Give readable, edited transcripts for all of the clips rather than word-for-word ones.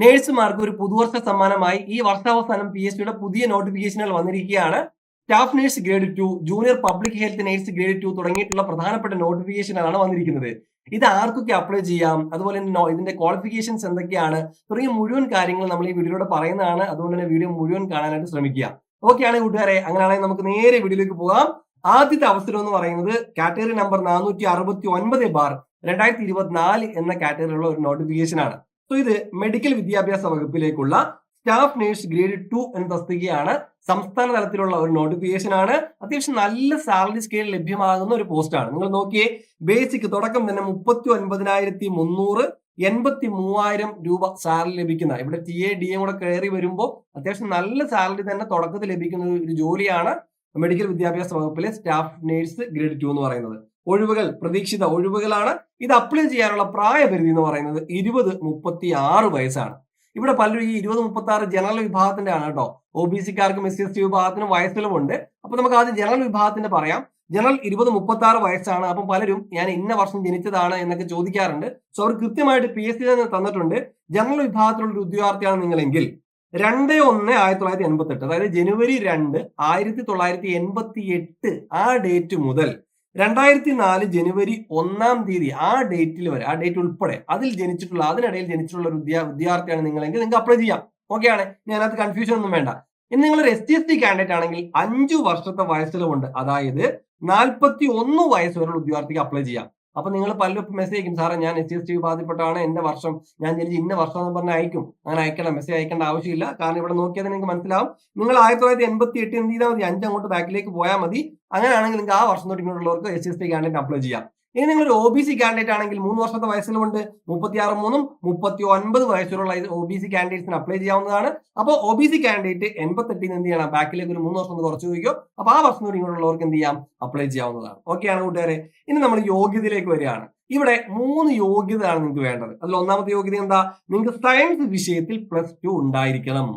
നേഴ്സുമാർക്ക് ഒരു പുതുവർഷ സമ്മാനമായി ഈ വർഷാവസാനം PSCയുടെ പുതിയ നോട്ടിഫിക്കേഷനുകൾ വന്നിരിക്കുകയാണ്. Staff nurse grade 2, junior public health nurse grade 2 തുടങ്ങിയിട്ടുള്ള പ്രധാനപ്പെട്ട നോട്ടിഫിക്കേഷനാണ് വന്നിരിക്കുന്നത്. ഇത് ആർക്കൊക്കെ അപ്ലൈ ചെയ്യാം, അതുപോലെ തന്നെ ഇതിന്റെ ക്വാളിഫിക്കേഷൻസ് എന്തൊക്കെയാണ് തുടങ്ങിയ മുഴുവൻ കാര്യങ്ങൾ നമ്മൾ ഈ വീഡിയോയിലൂടെ പറയുന്നതാണ്. അതുകൊണ്ട് തന്നെ വീഡിയോ മുഴുവൻ കാണാനായിട്ട് ശ്രമിക്കുക. ഓക്കെയാണ് കൂട്ടുകാരെ, അങ്ങനെയാണെങ്കിൽ നമുക്ക് നേരെ വീഡിയോയിലേക്ക് പോകാം. ആദ്യത്തെ അവസരം എന്ന് പറയുന്നത് കാറ്റഗറി നമ്പർ 469/2024 എന്ന കാറ്റഗറിയിലുള്ള ഒരു നോട്ടിഫിക്കേഷൻ ആണ്. സോ ഇത് മെഡിക്കൽ വിദ്യാഭ്യാസ വകുപ്പിലേക്കുള്ള സ്റ്റാഫ് നേഴ്സ് ഗ്രേഡ് 2 എന്ന തസ്തികയാണ്. സംസ്ഥാന തലത്തിലുള്ള ഒരു നോട്ടിഫിക്കേഷൻ ആണ്. അത്യാവശ്യം നല്ല സാലറി സ്കെയിൽ ലഭ്യമാകുന്ന ഒരു പോസ്റ്റ് ആണ്. നിങ്ങൾ നോക്കിയേ, ബേസിക് തുടക്കം തന്നെ 39,300, 83,000 രൂപ സാലറി ലഭിക്കുന്ന, ഇവിടെ TA DA കൂടെ കയറി വരുമ്പോൾ അത്യാവശ്യം നല്ല സാലറി തന്നെ തുടക്കത്തിൽ ലഭിക്കുന്ന ഒരു ജോലിയാണ് മെഡിക്കൽ വിദ്യാഭ്യാസ വകുപ്പിലെ സ്റ്റാഫ് നേഴ്സ് ഗ്രേഡ് 2 എന്ന് പറയുന്നത്. ഒഴിവുകൾ പ്രതീക്ഷിത ഒഴിവുകളാണ്. ഇത് അപ്ലൈ ചെയ്യാനുള്ള പ്രായപരിധി എന്ന് പറയുന്നത് 20-36 വയസ്സാണ്. ഇവിടെ പലരും ഈ 20-36 ജനറൽ വിഭാഗത്തിന്റെ ആണ് കേട്ടോ. OBC-ക്കാർക്കും SC/ST വിഭാഗത്തിനും വയസ്സിലുമുണ്ട്. അപ്പൊ നമുക്ക് ആദ്യം ജനറൽ വിഭാഗത്തിന്റെ പറയാം. ജനറൽ 20-36 വയസ്സാണ്. അപ്പം പലരും ഞാൻ ഇന്ന വർഷം ജനിച്ചതാണ് എന്നൊക്കെ ചോദിക്കാറുണ്ട്. സോ അവർ കൃത്യമായിട്ട് PSC തന്നെ തന്നിട്ടുണ്ട്. ജനറൽ വിഭാഗത്തിലുള്ള ഒരു ഉദ്യോഗാർത്ഥിയാണ് നിങ്ങളെങ്കിൽ 2/1/1988, അതായത് ജനുവരി 2, 1988 ആ ഡേറ്റ് മുതൽ 2004 ജനുവരി 1 തീയതി ആ ഡേറ്റിൽ വരെ, ആ ഡേറ്റ് ഉൾപ്പെടെ അതിൽ ജനിച്ചിട്ടുള്ള, അതിനിടയിൽ ജനിച്ചിട്ടുള്ള ഒരു വിദ്യാർത്ഥിയാണ് നിങ്ങളെങ്കിൽ നിങ്ങൾക്ക് അപ്ലൈ ചെയ്യാം. ഓക്കെയാണ്, അതിനകത്ത് കൺഫ്യൂഷൻ ഒന്നും വേണ്ട. ഇനി നിങ്ങളൊരു ST/ST കാൻഡിഡേറ്റ് ആണെങ്കിൽ 5 വർഷത്തെ വയസ്സിലുമുണ്ട്, അതായത് 41 വയസ്സ് വരെയുള്ള ഉദ്യോഗാർത്ഥിക്ക് അപ്ലൈ ചെയ്യാം. അപ്പൊ നിങ്ങൾ പലരും മെസ്സേജ് അയക്കും, സാറേ ഞാൻ SC/ST വിഭാഗത്തിൽപ്പെട്ടാണ്, എന്റെ വർഷം ഞാൻ ജനിച്ച് ഇന്ന വർഷം എന്ന് പറഞ്ഞാൽ അയക്കും. അങ്ങനെ അയക്കണം, മെസ്സേജ് അയക്കേണ്ട ആവശ്യമില്ല. കാരണം ഇവിടെ നോക്കിയാൽ നിങ്ങൾക്ക് മനസ്സിലാവും. നിങ്ങൾ 1988 എന്ത് ചെയ്താൽ മതി, 5 അങ്ങോട്ട് ബാക്കിലേക്ക് പോയാൽ മതി. അങ്ങനെയാണെങ്കിൽ നിങ്ങൾക്ക് ആ വർഷം തൊട്ട് ഇങ്ങോട്ടുള്ളവർക്ക് SC/ST കാൻഡിഡേറ്റ് അപ്ലൈ ചെയ്യാം. ഇനി നിങ്ങൾ ഒരു OBC കാൻഡിഡേറ്റ് ആണെങ്കിൽ 3 വർഷത്തെ വയസ്സിലുമുണ്ട്, 36-3, 39 വയസ്സുള്ള OBC കാൻഡിഡേറ്റ്സിന് അപ്ലൈ ചെയ്യാവുന്നതാണ്. അപ്പോൾ OBC കാൻഡിഡേറ്റ് 88 എന്ത് ചെയ്യണം, ബാക്കിലേക്ക് ഒരു 3 വർഷം കുറച്ച് ചോദിക്കും. അപ്പൊ ആ വർഷം തൊട്ട് ഇങ്ങോട്ടുള്ളവർക്ക് എന്ത് ചെയ്യാം, അപ്ലൈ ചെയ്യാവുന്നതാണ്. ഓക്കെയാണ് കൂട്ടുകാരെ. ഇനി നമ്മൾ യോഗ്യതയിലേക്ക് വരികയാണ്. ഇവിടെ 3 യോഗ്യതയാണ് നിങ്ങൾക്ക് വേണ്ടത്. അതിൽ ഒന്നാമത്തെ യോഗ്യത എന്താ, നിങ്ങൾക്ക് സയൻസ് വിഷയത്തിൽ +2 ഉണ്ടായിരിക്കണം.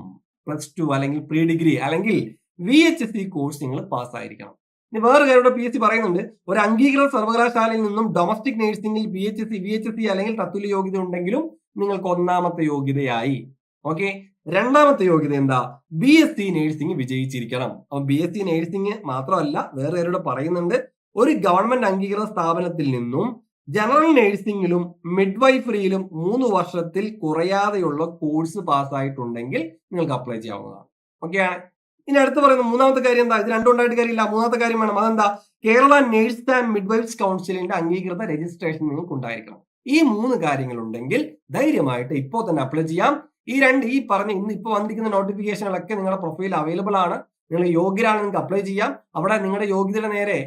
+2 അല്ലെങ്കിൽ പ്രീ ഡിഗ്രി അല്ലെങ്കിൽ VHSC കോഴ്സ് നിങ്ങൾ പാസ്സായിരിക്കണം. ഇനി വേറെ കാര്യം PSC പറയുന്നുണ്ട്, ഒരു അംഗീകൃത സർവകലാശാലയിൽ നിന്നും ഡൊമസ്റ്റിക് നേഴ്സിംഗിൽ VHSC അല്ലെങ്കിൽ തത്തുല്യ യോഗ്യത ഉണ്ടെങ്കിലും നിങ്ങൾക്ക് ഒന്നാമത്തെ യോഗ്യതയായി. ഓക്കെ, രണ്ടാമത്തെ യോഗ്യത എന്താ, BSc നേഴ്സിംഗ് വിജയിച്ചിരിക്കണം. അപ്പൊ BSc നേഴ്സിംഗ് മാത്രമല്ല, വേറെ കാര്യം പറയുന്നുണ്ട്, ഒരു ഗവൺമെന്റ് അംഗീകൃത സ്ഥാപനത്തിൽ നിന്നും ജനറൽ നേഴ്സിംഗിലും മിഡ്വൈഫറിയിലും 3 വർഷത്തിൽ കുറയാതെയുള്ള കോഴ്സ് പാസ്സായിട്ടുണ്ടെങ്കിൽ നിങ്ങൾക്ക് അപ്ലൈ ചെയ്യാവുന്നതാണ്. ഓക്കെയാണ്. ഇനി അടുത്ത് പറയുന്ന മൂന്നാമത്തെ കാര്യം എന്താ, ഇത് രണ്ടുണ്ടായിട്ട് കാര്യമില്ല, മൂന്നാമത്തെ കാര്യം വേണം. അതെന്താ, കേരള നേഴ്സ് ആൻഡ് മിഡ്വൈഫ്സ് കൗൺസിലിന്റെ അംഗീകൃത രജിസ്ട്രേഷൻ നിങ്ങൾക്ക് ഉണ്ടായിരിക്കണം. ഈ 3 കാര്യങ്ങൾ ഉണ്ടെങ്കിൽ ധൈര്യമായിട്ട് ഇപ്പോൾ തന്നെ അപ്ലൈ ചെയ്യാം. ഈ പറഞ്ഞ ഇപ്പൊ വന്നിരിക്കുന്ന നോട്ടിഫിക്കേഷനുകളൊക്കെ നിങ്ങളുടെ പ്രൊഫൈൽ അവൈലബിൾ ആണ്. നിങ്ങൾ യോഗ്യരാണ്, നിങ്ങൾക്ക് അപ്ലൈ ചെയ്യാം. അവിടെ നിങ്ങളുടെ യോഗ്യതയുടെ നേരെ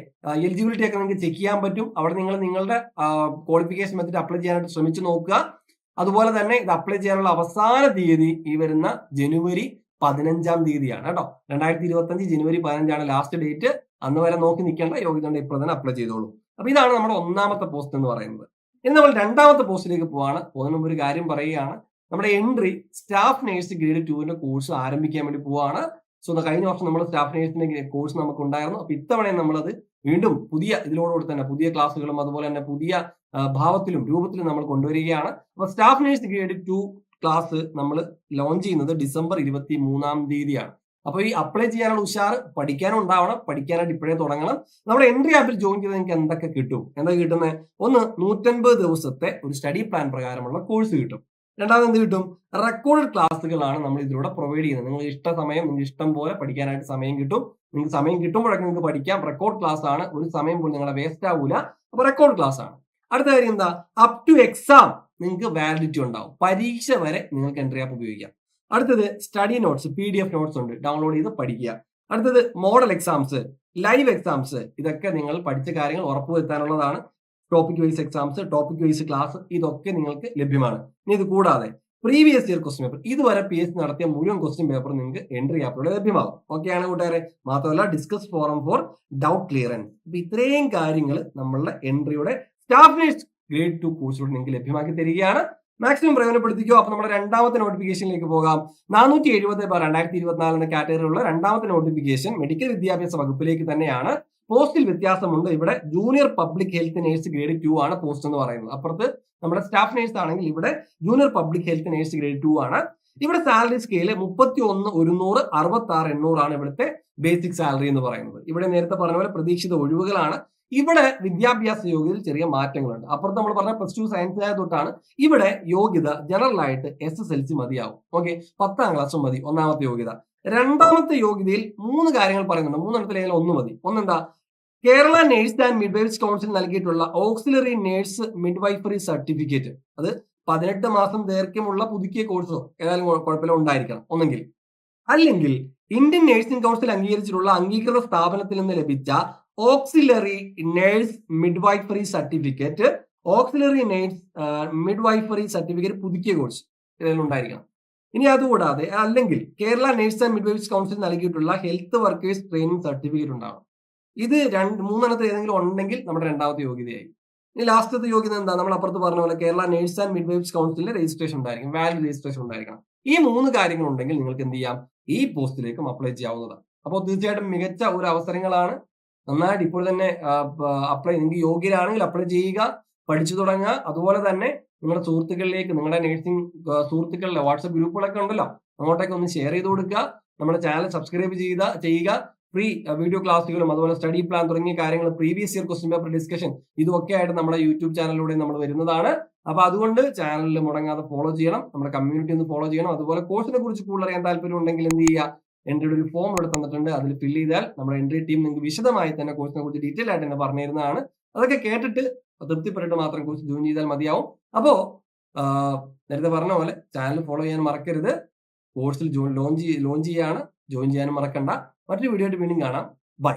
എലിജിബിലിറ്റി ഒക്കെ നിങ്ങൾക്ക് ചെക്ക് ചെയ്യാൻ പറ്റും. അവിടെ നിങ്ങൾ നിങ്ങളുടെ ക്വാളിഫിക്കേഷൻ വെച്ചിട്ട് അപ്ലൈ ചെയ്യാനായിട്ട് ശ്രമിച്ചു നോക്കുക. അതുപോലെ തന്നെ ഇത് അപ്ലൈ ചെയ്യാനുള്ള അവസാന തീയതി ഈ വരുന്ന ജനുവരി 15 തീയതിയാണ് കേട്ടോ. 2025 ജനുവരി 15 ലാസ്റ്റ് ഡേറ്റ്. അന്ന് വരെ നോക്കി നിൽക്കേണ്ട, യോഗ്യത ഇപ്പോൾ തന്നെ അപ്ലൈ ചെയ്തോളൂ. അപ്പൊ ഇതാണ് നമ്മുടെ ഒന്നാമത്തെ പോസ്റ്റ് എന്ന് പറയുന്നത്. ഇനി നമ്മൾ രണ്ടാമത്തെ പോസ്റ്റിലേക്ക് പോവാണ്. പോകുന്ന മുമ്പ് ഒരു കാര്യം പറയുകയാണ്, നമ്മുടെ entry staff nurse grade 2 course ആരംഭിക്കാൻ വേണ്ടി പോവാണ്. സോ കഴിഞ്ഞ വർഷം നമ്മൾ സ്റ്റാഫ് നേഴ്സിന്റെ കോഴ്സ് നമുക്ക് ഉണ്ടായിരുന്നു. അപ്പൊ ഇത്തവണയും നമ്മളത് വീണ്ടും പുതിയ ഇതിനോടുകൂടി തന്നെ പുതിയ ക്ലാസ്സുകളും അതുപോലെ തന്നെ പുതിയ ഭാവത്തിലും രൂപത്തിലും നമ്മൾ കൊണ്ടുവരികയാണ്. അപ്പൊ സ്റ്റാഫ് നേഴ്സ് ഗ്രേഡ് 2 ക്ലാസ് നമ്മൾ ലോഞ്ച് ചെയ്യുന്നത് ഡിസംബർ 23 തീയതിയാണ്. അപ്പൊ ഈ അപ്ലൈ ചെയ്യാനുള്ള ഉഷാർ പഠിക്കാനും ഉണ്ടാവണം, പഠിക്കാനായിട്ട് ഇപ്പോഴേ തുടങ്ങണം. നമ്മുടെ എൻട്രി ആപ്പിൽ ജോയിൻ ചെയ്ത് നിങ്ങൾക്ക് എന്തൊക്കെ കിട്ടും, എന്താ കിട്ടുന്നത്, ഒന്ന് 150 ദിവസത്തെ ഒരു സ്റ്റഡി പ്ലാൻ പ്രകാരമുള്ള കോഴ്സ് കിട്ടും. രണ്ടാമത് എന്ത് കിട്ടും, റെക്കോർഡ് ക്ലാസ്സുകളാണ് നമ്മൾ ഇതിലൂടെ പ്രൊവൈഡ് ചെയ്യുന്നത്. നിങ്ങൾ സമയം നിങ്ങൾക്ക് ഇഷ്ടം പോലെ പഠിക്കാനായിട്ട് സമയം കിട്ടും. നിങ്ങൾക്ക് സമയം കിട്ടുമ്പോഴൊക്കെ നിങ്ങൾക്ക് പഠിക്കാം. റെക്കോർഡ് ക്ലാസ് ആണ്, ഒരു സമയം പോലും നിങ്ങളുടെ വേസ്റ്റ് ആവൂല. അപ്പൊ റെക്കോർഡ് ക്ലാസ് ആണ്. അടുത്ത കാര്യം എന്താ, അപ് ടു എക്സാം നിങ്ങൾക്ക് വാലിഡിറ്റി ഉണ്ടാവും. പരീക്ഷ വരെ നിങ്ങൾക്ക് എൻട്രി ആപ്പ് ഉപയോഗിക്കാം. അടുത്തത് സ്റ്റഡി നോട്ട്സ്, PDF നോട്ട്സ് ഉണ്ട്, ഡൗൺലോഡ് ചെയ്ത് പഠിക്കുക. അടുത്തത് മോഡൽ എക്സാംസ്, ലൈവ് എക്സാംസ്, ഇതൊക്കെ നിങ്ങൾ പഠിച്ച കാര്യങ്ങൾ ഉറപ്പുവരുത്താനുള്ളതാണ്. Topic wise exams, topic wise class, ഇതൊക്കെ നിങ്ങൾക്ക് ലഭ്യമാണ്. ഇനി ഇത് കൂടാതെ പ്രീവിയസ് ഇയർ ക്വസ്റ്റ്യൻ പേപ്പർ, ഇതുവരെ PSC നടത്തിയ മുഴുവൻ ക്വസ്റ്റ്യൻ പേപ്പർ നിങ്ങൾക്ക് എൻട്രി ആപ്പിലൂടെ ലഭ്യമാകും. ഓക്കെയാണ് കൂട്ടുകാരെ. മാത്രമല്ല discuss forum four doubt clearance. അപ്പൊ ഇത്രയും കാര്യങ്ങൾ നമ്മളുടെ എൻട്രിയുടെ സ്റ്റാഫ് നേഴ്സ് ഗ്രേഡ് 2 കോഴ്സിലൂടെ നിങ്ങൾക്ക് ലഭ്യമാക്കി തരികയാണ്. മാക്സിമം പ്രയോജനപ്പെടുത്തിക്കോ. അപ്പൊ നമ്മുടെ രണ്ടാമത്തെ നോട്ടിഫിക്കേഷനിലേക്ക് പോകാം. 470/2024 എന്ന കാറ്റഗറിയിലുള്ള രണ്ടാമത്തെ നോട്ടിഫിക്കേഷൻ മെഡിക്കൽ വിദ്യാഭ്യാസ വകുപ്പിലേക്ക് തന്നെയാണ്. പോസ്റ്റിൽ വ്യത്യാസമുണ്ട്. ഇവിടെ junior public health nurse grade 2 ആണ് പോസ്റ്റ് എന്ന് പറയുന്നത്. അപ്പുറത്ത് നമ്മുടെ സ്റ്റാഫ് നേഴ്സ് ആണെങ്കിൽ ഇവിടെ junior public health nurse grade 2 ആണ്. ഇവിടെ സാലറി സ്കെയില് 31,100, 66,800 ആണ് ഇവിടുത്തെ ബേസിക് സാലറി എന്ന് പറയുന്നത്. ഇവിടെ നേരത്തെ പറഞ്ഞ പോലെ പ്രതീക്ഷിത ഒഴിവുകളാണ്. ഇവിടെ വിദ്യാഭ്യാസ യോഗ്യതയിൽ ചെറിയ മാറ്റങ്ങളുണ്ട്. അപ്പുറത്ത് നമ്മൾ പറഞ്ഞ +2 സയൻസ് ആയ തൊട്ടാണ്. ഇവിടെ യോഗ്യത ജനറൽ ആയിട്ട് SSLC മതിയാവും. ഓക്കെ, 10ാം ക്ലാസ് മതി ഒന്നാമത്തെ യോഗ്യത. രണ്ടാമത്തെ യോഗ്യതയിൽ 3 കാര്യങ്ങൾ പറയുന്നുണ്ട്. 3 ഒന്ന് മതി. ഒന്നെന്താ, Kerala nurse and midwifes council നൽകിയിട്ടുള്ള ഓക്സിലറി നേഴ്സ് മിഡ്വൈഫറി സർട്ടിഫിക്കറ്റ്, അത് 18 മാസം ദൈർഘ്യമുള്ള പുതുക്കിയ കോഴ്സോ ഏതായാലും കുഴപ്പമില്ല ഉണ്ടായിരിക്കണം ഒന്നെങ്കിൽ. അല്ലെങ്കിൽ ഇന്ത്യൻ നേഴ്സിംഗ് കൗൺസിൽ അംഗീകരിച്ചിട്ടുള്ള അംഗീകൃത സ്ഥാപനത്തിൽ നിന്ന് ലഭിച്ച auxiliary nurse midwifery certificate, auxiliary nurse midwifery certificate പുതുക്കിയ കോഴ്സ് ഏതായാലും ഉണ്ടായിരിക്കണം. ഇനി അതുകൂടാതെ അല്ലെങ്കിൽ Kerala nurse and midwifes council നൽകിയിട്ടുള്ള ഹെൽത്ത് വർക്കേഴ്സ് ട്രെയിനിങ് സർട്ടിഫിക്കറ്റ് ഉണ്ടാവണം. ഇത് 3 ഏതെങ്കിലും ഉണ്ടെങ്കിൽ നമ്മുടെ രണ്ടാമത്തെ യോഗ്യതയായി. ഇനി ലാസ്റ്റത്തെ യോഗ്യത എന്താ, നമ്മൾ അപ്പുറത്ത് പറഞ്ഞ പോലെ കേരള നേഴ്സ് ആൻഡ് മിഡ്വൈഫ്സ് കൗൺസിലിന്റെ രജിസ്ട്രേഷൻ ഉണ്ടായിരിക്കും, വാലിഡ് രജിസ്ട്രേഷൻ ഉണ്ടായിരിക്കണം. ഈ 3 കാര്യങ്ങൾ ഉണ്ടെങ്കിൽ നിങ്ങൾക്ക് എന്ത് ചെയ്യാം, ഈ പോസ്റ്റിലേക്കും അപ്ലൈ ചെയ്യാവുന്നതാണ്. അപ്പോൾ തീർച്ചയായിട്ടും മികച്ച ഒരു അവസരങ്ങളാണ്. നന്നായിട്ട് ഇപ്പോൾ തന്നെ അപ്ലൈ, നിങ്ങൾക്ക് യോഗ്യരാണെങ്കിൽ അപ്ലൈ ചെയ്യുക, പഠിച്ചു തുടങ്ങുക. അതുപോലെ തന്നെ നിങ്ങളുടെ സുഹൃത്തുക്കളിലേക്ക്, നിങ്ങളുടെ നഴ്സിംഗ് സുഹൃത്തുക്കളുടെ വാട്സ്ആപ്പ് ഗ്രൂപ്പുകളൊക്കെ ഉണ്ടല്ലോ, അങ്ങോട്ടേക്ക് ഒന്ന് ഷെയർ ചെയ്ത് കൊടുക്കുക. നമ്മുടെ ചാനൽ സബ്സ്ക്രൈബ് ചെയ്യുക. ഫ്രീ വീഡിയോ ക്ലാസ്സുകളും അതുപോലെ സ്റ്റഡി പ്ലാൻ തുടങ്ങിയ കാര്യങ്ങൾ, previous year question paper discussion, ഇതൊക്കെ ആയിട്ട് നമ്മുടെ യൂട്യൂബ് ചാനലിലൂടെ നമ്മൾ വരുന്നതാണ്. അപ്പൊ അതുകൊണ്ട് ചാനലിൽ മുടങ്ങാതെ ഫോളോ ചെയ്യണം, നമ്മുടെ കമ്മ്യൂണിറ്റി ഒന്ന് ഫോളോ ചെയ്യണം. അതുപോലെ കോഴ്സിനെ കുറിച്ച് കൂടുതൽ അറിയാൻ താല്പര്യം ഉണ്ടെങ്കിൽ എന്ത് ചെയ്യുക, എൻട്രിയുടെ ഒരു ഫോം ഇവിടെ തന്നിട്ടുണ്ട്, അതിൽ ഫില്ല് ചെയ്താൽ നമ്മുടെ എൻട്രി ടീം നിങ്ങൾക്ക് വിശദമായി തന്നെ കോഴ്സിനെ കുറിച്ച് ഡീറ്റെയിൽ ആയിട്ട് തന്നെ പറഞ്ഞു തരുന്നതാണ്. അതൊക്കെ കേട്ടിട്ട് തൃപ്തിപ്പെട്ടിട്ട് മാത്രം കോഴ്സ് ജോയിൻ ചെയ്താൽ മതിയാവും. അപ്പോ നേരത്തെ പറഞ്ഞ പോലെ ചാനൽ ഫോളോ ചെയ്യാൻ മറക്കരുത്. കോഴ്സിൽ ലോഞ്ച് ചെയ്യാണ്, ജോയിൻ ചെയ്യാനും മറക്കണ്ട. മറ്റൊരു വീഡിയോ ആയിട്ട് വീണ്ടും കാണാം. ബൈ.